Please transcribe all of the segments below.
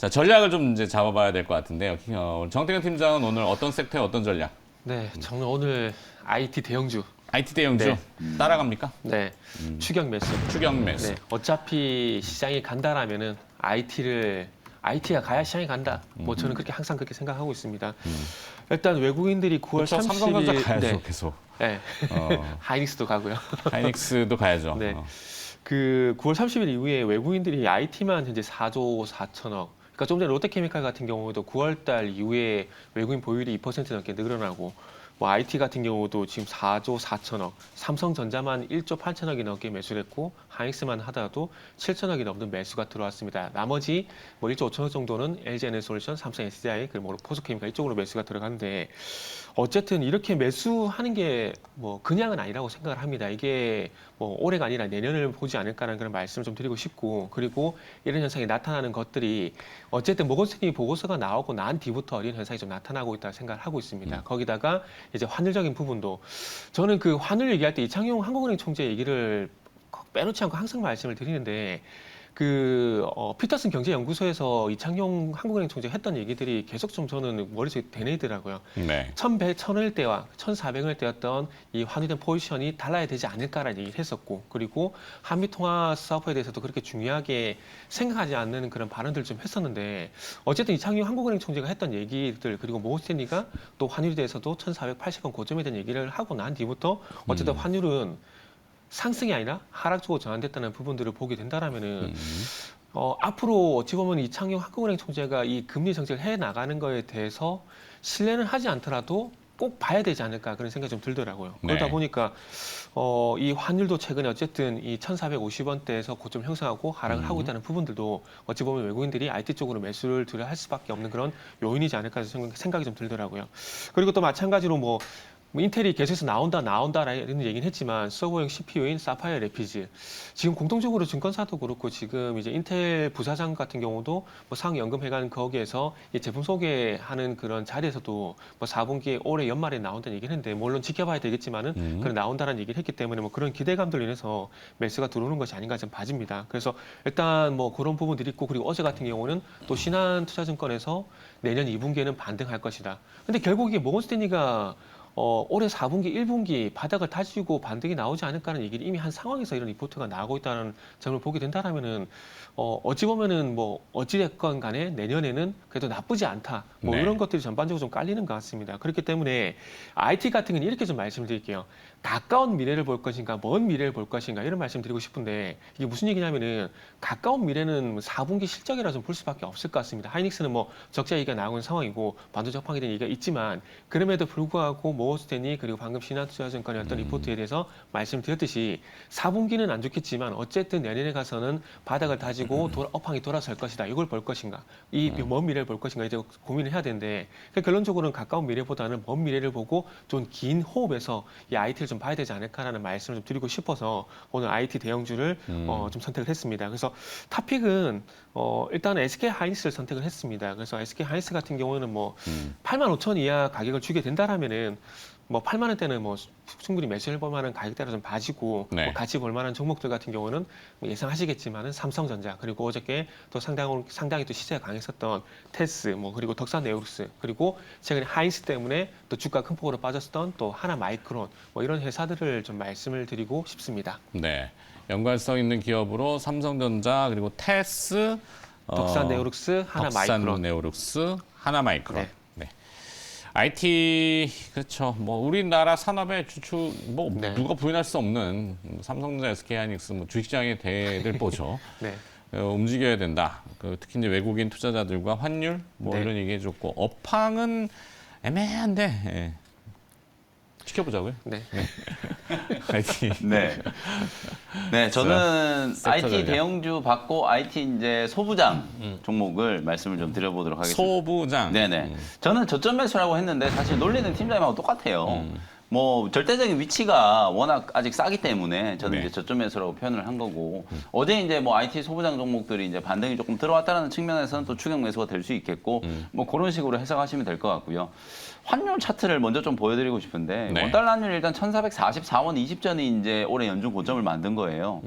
자, 전략을 좀 이제 잡아봐야 될 것 같은데요. 정태근 팀장은 오늘 어떤 섹터에 어떤 전략? 네, 저는 오늘 IT 대형주. IT 대형주 네. 따라갑니까? 네, 추격 매수. 추격 매수. 네, 어차피 시장이 간다라면은 IT가 가야 시장이 간다. 뭐 저는 그렇게 항상 그렇게 생각하고 있습니다. 일단 외국인들이 9월 그렇죠. 30일 삼성전자 가야죠, 네, 계속. 네. 어, 하이닉스도 가고요. 하이닉스도 가야죠. 네. 그 9월 30일 이후에 외국인들이 IT만 현재 4조 4천억. 그러니까 좀 전에 롯데케미칼 같은 경우도 9월 달 이후에 외국인 보유율이 2% 넘게 늘어나고 뭐 IT 같은 경우도 지금 4조 4천억, 삼성전자만 1조 8천억이 넘게 매수를 했고 하이닉스만 하더라도 7천억이 넘는 매수가 들어왔습니다. 나머지 뭐 1조 5천억 정도는 LG에너지솔루션, 삼성 SDI, 그리고 뭐 포스코케미칼 이쪽으로 매수가 들어가는데 어쨌든 이렇게 매수하는 게 뭐 그냥은 아니라고 생각을 합니다. 이게 뭐 올해가 아니라 내년을 보지 않을까라는 그런 말씀을 좀 드리고 싶고 그리고 이런 현상이 나타나는 것들이 어쨌든 모건스탠리 보고서가 나오고 난 뒤부터 이런 현상이 좀 나타나고 있다고 생각을 하고 있습니다. 거기다가 이제 환율적인 부분도 저는 그 환율 얘기할 때 이창용 한국은행 총재 얘기를 빼놓지 않고 항상 말씀을 드리는데 피터슨 경제연구소에서 이창용 한국은행 총재 했던 얘기들이 계속 좀 저는 머릿속에 되뇌더라고요. 네. 1100을 때와 1400을 때였던 이 환율된 포지션이 달라야 되지 않을까라는 얘기를 했었고 그리고 한미 통화 사업에 대해서도 그렇게 중요하게 생각하지 않는 그런 발언들을 좀 했었는데 어쨌든 이창용 한국은행 총재가 했던 얘기들 그리고 모건스탠리가 또 환율에 대해서도 1480원 고점에 대한 얘기를 하고 난 뒤부터 어쨌든 환율은 상승이 아니라 하락적으로 전환됐다는 부분들을 보게 된다라면은 앞으로 어찌 보면 이창용 한국은행 총재가 이 금리 정책을 해 나가는 거에 대해서 신뢰는 하지 않더라도 꼭 봐야 되지 않을까 그런 생각이 좀 들더라고요. 그러다 네. 보니까 이 환율도 최근에 어쨌든 이 1,450원대에서 고점 형성하고 하락을 하고 있다는 부분들도 어찌 보면 외국인들이 IT 쪽으로 매수를 들여 할 수밖에 없는 그런 요인이지 않을까 생각이 좀 들더라고요. 그리고 또 마찬가지로 뭐 인텔이 계속해서 나온다라는 얘기는 했지만 서버용 CPU인 사파이어 레피즈 지금 공통적으로 증권사도 그렇고 지금 이제 인텔 부사장 같은 경우도 뭐 상연금회관 거기에서 이 제품 소개하는 그런 자리에서도 뭐 4분기에 올해 연말에 나온다는 얘기를 했는데 물론 지켜봐야 되겠지만은 그런 나온다는 얘기를 했기 때문에 뭐 그런 기대감들로 인해서 매수가 들어오는 것이 아닌가 좀 봐집니다. 그래서 일단 뭐 그런 부분들이 있고 그리고 어제 같은 경우는 또 신한투자증권에서 내년 2분기에는 반등할 것이다. 근데 결국 이게 모건스탠리가 올해 4분기, 1분기 바닥을 다지고 반등이 나오지 않을까라는 얘기를 이미 한 상황에서 이런 리포트가 나오고 있다는 점을 보게 된다라면은 어찌 보면은 뭐 어찌됐건 간에 내년에는 그래도 나쁘지 않다. 뭐 네. 이런 것들이 전반적으로 좀 깔리는 것 같습니다. 그렇기 때문에 IT 같은 건 이렇게 좀 말씀드릴게요. 가까운 미래를 볼 것인가, 먼 미래를 볼 것인가 이런 말씀드리고 싶은데 이게 무슨 얘기냐면은 가까운 미래는 4분기 실적이라 좀 볼 수밖에 없을 것 같습니다. 하이닉스는 뭐 적자 얘기가 나오는 상황이고 반도체 업황에 대한 얘기가 있지만 그럼에도 불구하고 모건스탠리 그리고 방금 신한투자증권의 어떤 리포트에 대해서 말씀드렸듯이 4분기는 안 좋겠지만 어쨌든 내년에 가서는 바닥을 다지고 업황이 돌아설 것이다. 이걸 볼 것인가, 이 먼 미래를 볼 것인가 이제 고민을 해야 되는데 결론적으로는 가까운 미래보다는 먼 미래를 보고 좀 긴 호흡에서 이 IT를 좀 봐야 되지 않을까라는 말씀을 좀 드리고 싶어서 오늘 IT 대형주를 좀 선택을 했습니다. 그래서 토픽은 일단 SK 하이닉스를 선택을 했습니다. 그래서 SK 하이닉스 같은 경우는 뭐 85,000 이하 가격을 주게 된다라면은 뭐 8만 원대는 뭐 충분히 매수해 볼 만한 가격대로 좀 봐지고 네. 뭐 같이 볼 만한 종목들 같은 경우는 뭐 예상하시겠지만은 삼성전자 그리고 어저께 또 상당히 또 시세가 강했었던 테스 뭐 그리고 덕산네오룩스 그리고 최근에 하이닉스 때문에 또 주가 큰 폭으로 빠졌었던 또 하나마이크론 뭐 이런 회사들을 좀 말씀을 드리고 싶습니다. 네. 연관성 있는 기업으로 삼성전자 그리고 테스, 덕산네오룩스, 하나마이크론. 덕산네오룩스, 하나마이크론. 네. 네. IT 그렇죠. 뭐 우리나라 산업의 주축 뭐 네. 누가 부인할 수 없는 삼성전자, SK하이닉스 뭐 주식시장의 대들 보죠. 네. 움직여야 된다. 특히 이제 외국인 투자자들과 환율 뭐 네. 이런 얘기해줬고 업황은 애매한데 예. 지켜보자고요. 네. IT. 네. 네, 저는 섹터 IT 전략. 대형주 받고 IT 이제 소부장 종목을 말씀을 좀 드려보도록 하겠습니다. 소부장. 네네. 저는 저점 매수라고 했는데 사실 논리는 팀장님하고 똑같아요. 뭐 절대적인 위치가 워낙 아직 싸기 때문에 저는 네. 이제 저점 매수라고 표현을 한 거고 어제 이제 뭐 IT 소부장 종목들이 이제 반등이 조금 들어왔다는 측면에서는 또 추격 매수가 될 수 있겠고 뭐 그런 식으로 해석하시면 될 것 같고요. 환율 차트를 먼저 좀 보여드리고 싶은데 네. 원달러 환율 일단 1,444원 20전이 이제 올해 연중 고점을 만든 거예요.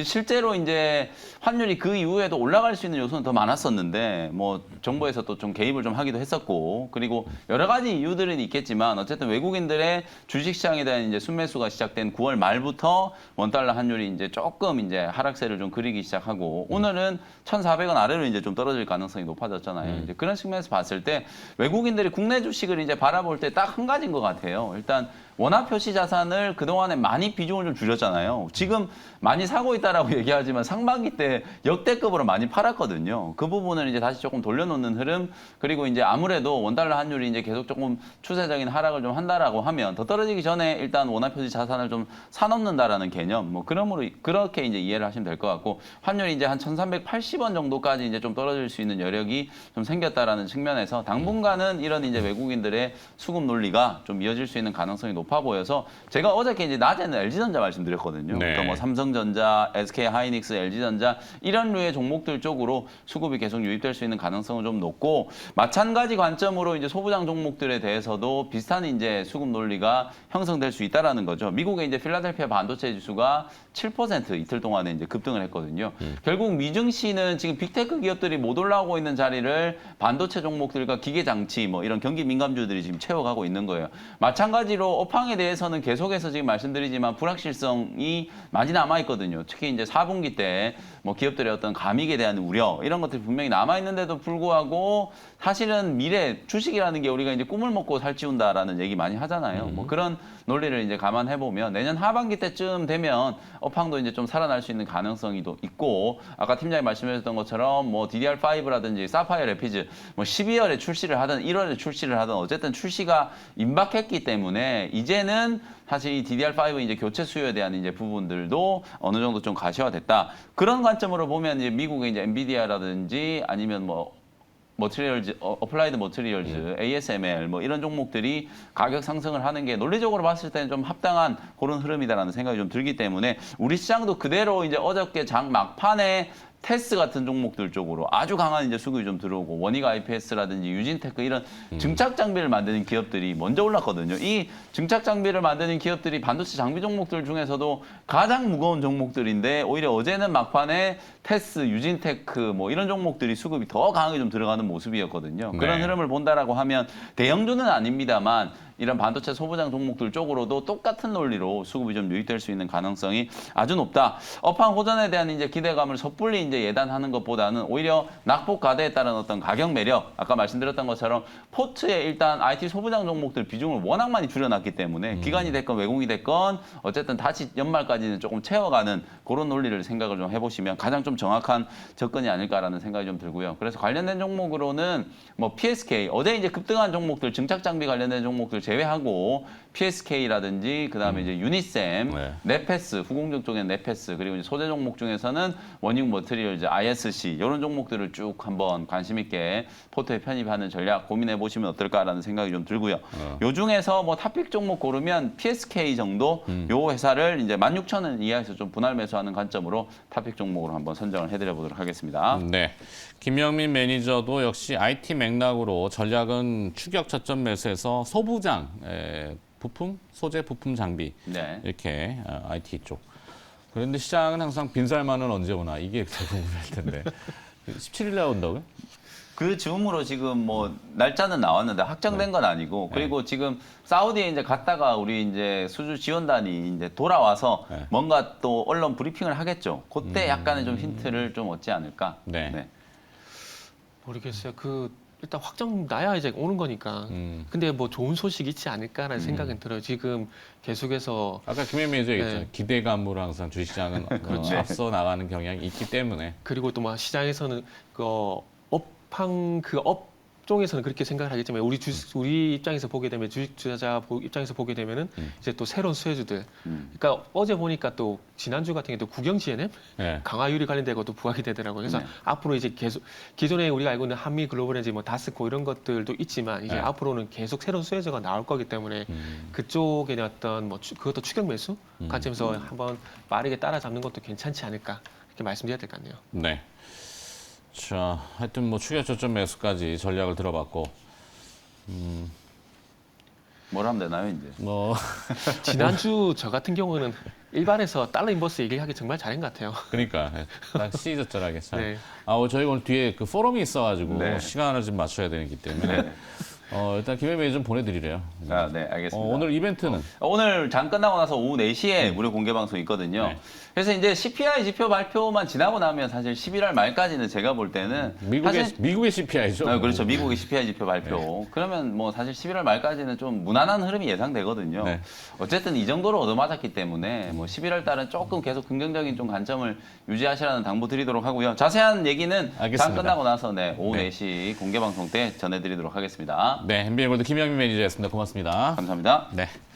실제로 이제 환율이 그 이후에도 올라갈 수 있는 요소는 더 많았었는데 뭐 정부에서 또 좀 개입을 좀 하기도 했었고 그리고 여러 가지 이유들은 있겠지만 어쨌든 외국인들의 주식시장에 대한 이제 순매수가 시작된 9월 말부터 원달러 환율이 이제 조금 이제 하락세를 좀 그리기 시작하고 오늘은 1,400원 아래로 이제 좀 떨어질 가능성이 높아졌잖아요. 이제 그런 측면에서 봤을 때 외국인들이 국내 주식을 이제 바라볼 때 딱 한 가지인 것 같아요. 일단 원화 표시 자산을 그동안에 많이 비중을 좀 줄였잖아요. 지금 많이 사고 있다라고 얘기하지만 상반기 때 역대급으로 많이 팔았거든요. 그 부분을 이제 다시 조금 돌려놓는 흐름 그리고 이제 아무래도 원달러 환율이 이제 계속 조금 추세적인 하락을 좀 한다라고 하면 더 떨어지기 전에 일단 원화 표시 자산을 좀 사놓는다라는 개념 뭐 그러므로 그렇게 이제 이해를 하시면 될 것 같고 환율이 이제 한 1,380원 정도까지 이제 좀 떨어질 수 있는 여력이 좀 생겼다라는 측면에서 당분간은 이런 이제 외국인들의 수급 논리가 좀 이어질 수 있는 가능성이 높아 보여서 제가 어저께 이제 낮에는 LG전자 말씀드렸거든요. 네. 그러니까 뭐 삼성전자, SK하이닉스, LG전자 이런 류의 종목들 쪽으로 수급이 계속 유입될 수 있는 가능성은 좀 높고 마찬가지 관점으로 이제 소부장 종목들에 대해서도 비슷한 이제 수급 논리가 형성될 수 있다라는 거죠. 미국의 이제 필라델피아 반도체 지수가 7% 이틀 동안에 이제 급등을 했거든요. 결국 미증시는 지금 빅테크 기업들이 못 올라오고 있는 자리를 반도체 종목들과 기계 장치 뭐 이런 경기 민감주들이 지금 채워가고 있는 거예요. 마찬가지로 업황에 대해서는 계속해서 지금 말씀드리지만 불확실성이 많이 남아 있거든요. 특히 이제 4분기 때 뭐 기업들의 어떤 감익에 대한 우려 이런 것들이 분명히 남아 있는데도 불구하고 사실은 미래 주식이라는 게 우리가 이제 꿈을 먹고 살찌운다라는 얘기 많이 하잖아요. 뭐 그런 논리를 이제 감안해 보면 내년 하반기 때쯤 되면 업황도 이제 좀 살아날 수 있는 가능성이 또 있고 아까 팀장이 말씀하셨던 것처럼 뭐 DDR5라든지 사파이어 레피즈 뭐 12월에 출시를 하든 1월에 출시를 하든 어쨌든 출시가 임박했기 때문에 이제는 사실 이 DDR5 이제 교체 수요에 대한 이제 부분들도 어느 정도 좀 가시화됐다. 그런 관점으로 보면 이제 미국의 이제 엔비디아라든지 아니면 뭐 머티리얼즈, 어플라이드 머티리얼즈, ASML 뭐 이런 종목들이 가격 상승을 하는 게 논리적으로 봤을 때는 좀 합당한 그런 흐름이다라는 생각이 좀 들기 때문에 우리 시장도 그대로 이제 어저께 장 막판에 테스 같은 종목들 쪽으로 아주 강한 이제 수급이 좀 들어오고 원익 IPS라든지 유진테크 이런 증착 장비를 만드는 기업들이 먼저 올랐거든요. 이 증착 장비를 만드는 기업들이 반도체 장비 종목들 중에서도 가장 무거운 종목들인데 오히려 어제는 막판에 테스, 유진테크 뭐 이런 종목들이 수급이 더 강하게 좀 들어가는 모습이었거든요. 그런 네. 흐름을 본다라고 하면 대형주는 아닙니다만 이런 반도체 소부장 종목들 쪽으로도 똑같은 논리로 수급이 좀 유입될 수 있는 가능성이 아주 높다. 업황 호전에 대한 이제 기대감을 섣불리 이제 예단하는 것보다는 오히려 낙폭 가대에 따른 어떤 가격 매력, 아까 말씀드렸던 것처럼 포트에 일단 IT 소부장 종목들 비중을 워낙 많이 줄여놨기 때문에 기관이 됐건 외국이 됐건 어쨌든 다시 연말까지는 조금 채워가는 그런 논리를 생각을 좀 해보시면 가장 좀 정확한 접근이 아닐까라는 생각이 좀 들고요. 그래서 관련된 종목으로는 뭐 PSK 어제 이제 급등한 종목들 증착 장비 관련된 종목들 제외하고 PSK라든지 그다음에 이제 유니셈, 네. 네페스, 후공정 쪽엔 네페스 그리고 이제 소재 종목 중에서는 원익 머티리얼즈, ISC 이런 종목들을 쭉 한번 관심 있게 포트에 편입하는 전략 고민해 보시면 어떨까라는 생각이 좀 들고요. 요 중에서 뭐 탑픽 종목 고르면 PSK 정도 요 회사를 이제 16,000원 이하에서 좀 분할 매수하는 관점으로 탑픽 종목으로 한번 선정을 해드려 보도록 하겠습니다. 네. 김영민 매니저도 역시 IT 맥락으로 전략은 추격 저점 매수해서 소부장, 부품, 소재 부품 장비 네. 이렇게 IT 쪽. 그런데 시장은 항상 빈살만은 언제 오나 이게 제일 궁금할 텐데 17일 날 온다고요? 그 즈음으로 지금 뭐 날짜는 나왔는데 확정된 건 아니고 그리고 지금 사우디에 이제 갔다가 우리 이제 수주 지원단이 이제 돌아와서 뭔가 또 언론 브리핑을 하겠죠. 그때 약간의 좀 힌트를 좀 얻지 않을까. 네. 모르겠어요. 일단 확정 나야 이제 오는 거니까. 근데 뭐 좋은 소식 있지 않을까라는 생각은 들어요. 지금 계속해서 아까 김영민 매니저 얘기했잖아요. 기대감으로 항상 주식시장은 그렇죠. 앞서 나가는 경향이 있기 때문에. 그리고 또 막 시장에서는 업황 업종에서는 그렇게 생각을 하겠지만 우리 입장에서 보게 되면 주식 투자자 입장에서 보게 되면은 이제 또 새로운 수혜주들. 그러니까 어제 보니까 또 지난주 같은 경우 또 국영 GNM 네. 강화유리 관련된 것도 부각이 되더라고요. 그래서 네. 앞으로 이제 계속 기존에 우리가 알고 있는 한미 글로벌에너지 뭐 다스코 이런 것들도 있지만 이제 네. 앞으로는 계속 새로운 수혜주가 나올 거기 때문에 그쪽에 어떤 뭐 그것도 추격 매수 관점에서 한번 빠르게 따라잡는 것도 괜찮지 않을까 이렇게 말씀드려야 될 것 같네요. 네. 자, 하여튼 뭐 추격 저점 매수까지 전략을 들어봤고, 뭘 하면 되나요, 이제? 뭐 지난주 저 같은 경우는 일반에서 달러 인버스 얘기하기 정말 잘한 것 같아요. 그러니까 딱 시저절하게 잘. 네. 저희 오늘 뒤에 그 포럼이 있어가지고 네. 시간을 좀 맞춰야 되기 때문에 일단 김해 매니저 좀 보내드리래요. 아, 네, 알겠습니다. 오늘 이벤트는 오늘 장 끝나고 나서 오후 4시에 무료 공개 방송 있거든요. 네. 그래서 이제 CPI 지표 발표만 지나고 나면 사실 11월 말까지는 제가 볼 때는 미국의 CPI죠. 아, 그렇죠. 미국의 CPI 지표 발표. 그러면 뭐 사실 11월 말까지는 좀 무난한 흐름이 예상되거든요. 네. 어쨌든 이 정도로 얻어맞았기 때문에 뭐 11월 달은 조금 계속 긍정적인 좀 관점을 유지하시라는 당부 드리도록 하고요. 자세한 얘기는 장 알겠습니다. 끝나고 나서 오후 네. 4시 공개 방송 때 전해드리도록 하겠습니다. 네, MBN 골드 김영민 매니저였습니다. 고맙습니다. 감사합니다. 네.